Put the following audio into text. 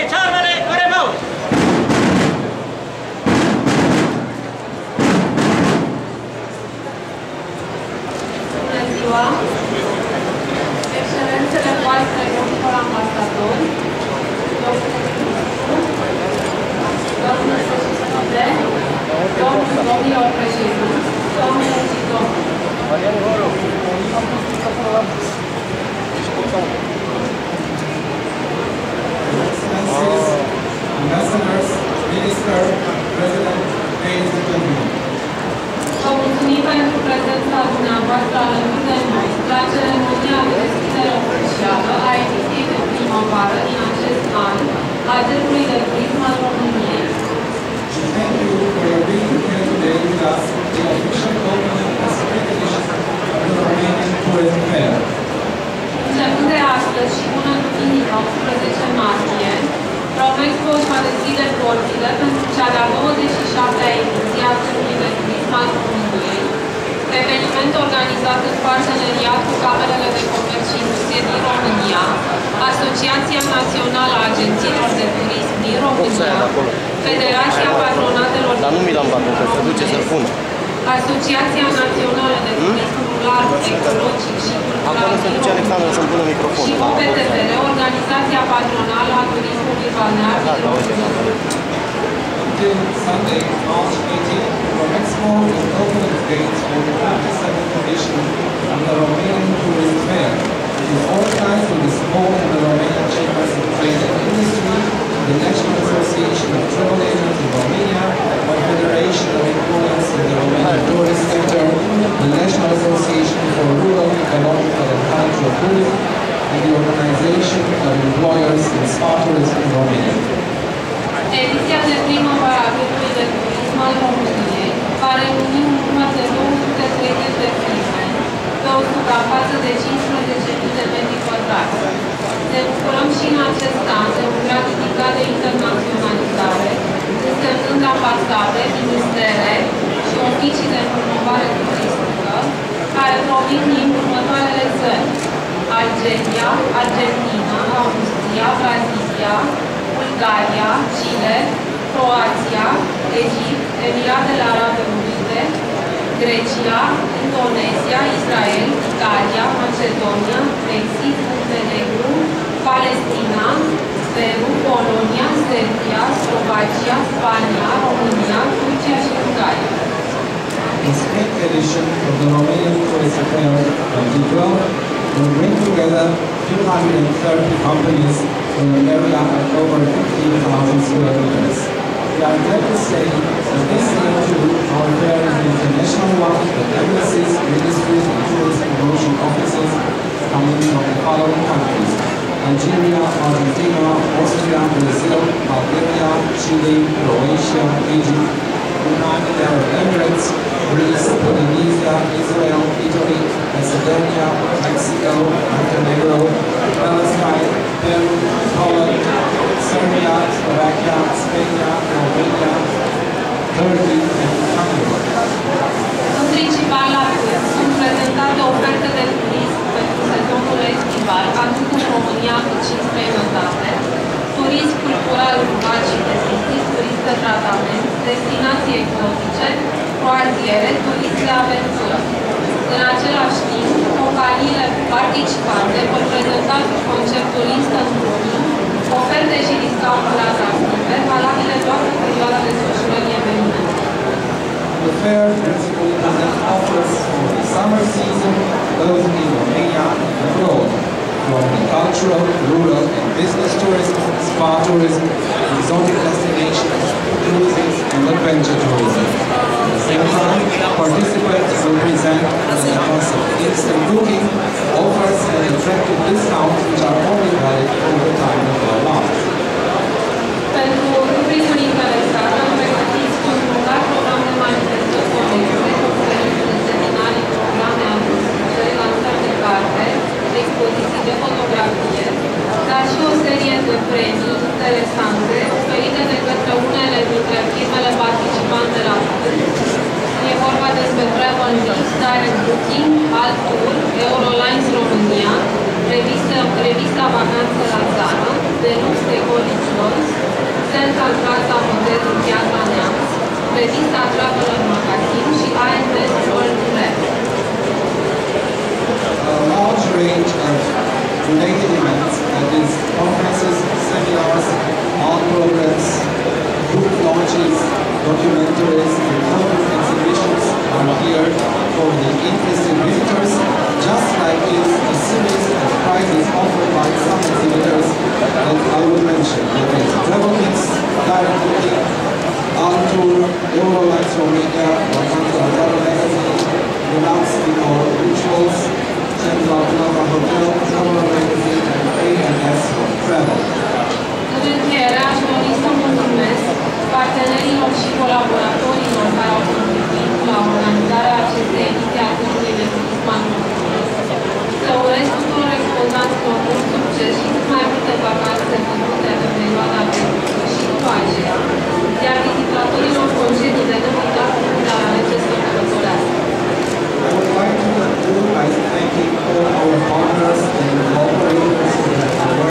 Puneți armele, remote! Bună ziua! Excelențele voastre, domnilor ambasadori, domnilor președinți, domnilor și domnilor. Ambassadors, Minister, President, ladies and gentlemen. Vă mulțumim pentru prezența dumneavoastră alături de noi la ceremonia de deschidere oficială a ediției de primăvară din acest an a Centrului de Turism al României. Thank you for your being here today with us at the official opening and second edition of the Romanian Tourism Fair. Începând de astăzi și până duminică, 18 martie, Romexpo își va deschide porțile pentru cea de-a 27-a ediție a Centrului de Turism al României, eveniment organizat în parteneriat cu Camerele de Comerț și Industrie din România, Asociația Națională a Agențiilor de Turism din România, Federația Patronatelor Dar nu mi l-am dat, că se duce să-l pună. Asociația Națională de Turism Rural, Ecologic și Cultural se duce Alexandru să-mi pună microfonul. și OPTV, Organizația Patronală a Turismului Balnear din România. Until Sunday, March 18, Romexpo will open its gates for the 57th edition of the Romanian Tourism Fair. It is organized with the support of the Romanian Chambers of Trade and Industry, the National Association of Travel Agents in Romania, the Federation of Employers in the Romanian Tourist Sector, the National Association for Rural, Ecological and Cultural Tourism, and the Organization of Employers in Spa Tourism in Romania. Ediția de primăvară a Centrului de Turism al României va reuni un număr de 230 de firme pe o suprafață de 15.000 de metri pătrați. Ne bucurăm și în acest an de un grad ridicat de internaționalizare, însemnând ambasade, ministere și oficii de promovare turistică, care provin din următoarele țări: Algeria, Argentina, Austria, Brazilia, Bulgaria, Chile, Croația, Egipt, Emiratele Arabe Unite, Grecia, Indonezia, Israel, Italia, Macedonia, Mexic, Muntenegru, Palestina, Peru, Polonia, Serbia, Slovacia, Spania, România, Turcia și Ungaria. This 8th edition of the Romanian Tourism Fair 2012 will bring together 230 companies in an area of over 15,000 square meters. We are glad to say that this year too, our fair is an international one with embassies, ministries and tourist promotion offices coming from the following countries: Algeria, Argentina, Austria, Brazil, Bulgaria, Chile, Croatia, Egypt, United Arab Emirates, Greece, Indonesia, Israel, Italy, Macedonia, Mexico, Montenegro, Palestine, Peru, Poland, Serbia, Slovakia, Spain, Romania, Turkey, and Hungary. În principal la tur sunt prezentate oferte de turism pentru sezonul estival, atât în România cât și în străinătate, turism cultural rural și turistic, turism de tratament, destinații ecologice, croaziere, turism de aventură. În același timp, companiile participante vor prezenta sub conceptul Instant Booking oferte și discounturi atractive, valabile doar în perioada desfășurării evenimentului. The fair principally presents offers for the summer season, both in Romania and abroad, from the cultural, rural and business tourism, spa tourism, exotic destinations, cruises and adventure tourism. At the same time, participants will present the concept instant booking, offers and attractive discounts which are only valid for the time of their launch. Pentru turismul interesat, am pregătit un bogat program de manifestări conexe, conferințe de seminarii, programe artistice, lansări de carte, expoziții de fotografie, dar și o serie de premii interesante oferite de către unele dintre firmele participante la tur. E vorba despre Travel Mix, Direct Booking, Altour, Eurolines România, revista Vacanță la țară, de lux Ecolicios, Central Plaza Motelul Piatra Neamț, revista Traveler Magazine și AMS World Lab. A large range of related events, that is, conferences, seminars, art programs, book launches, documentaries, and photo exhibitions are here for the interested visitors, just like is a series of prizes offered by some exhibitors that I will mention. That is Travel Mix, Direct Booking, Altour, Eurolines Romania,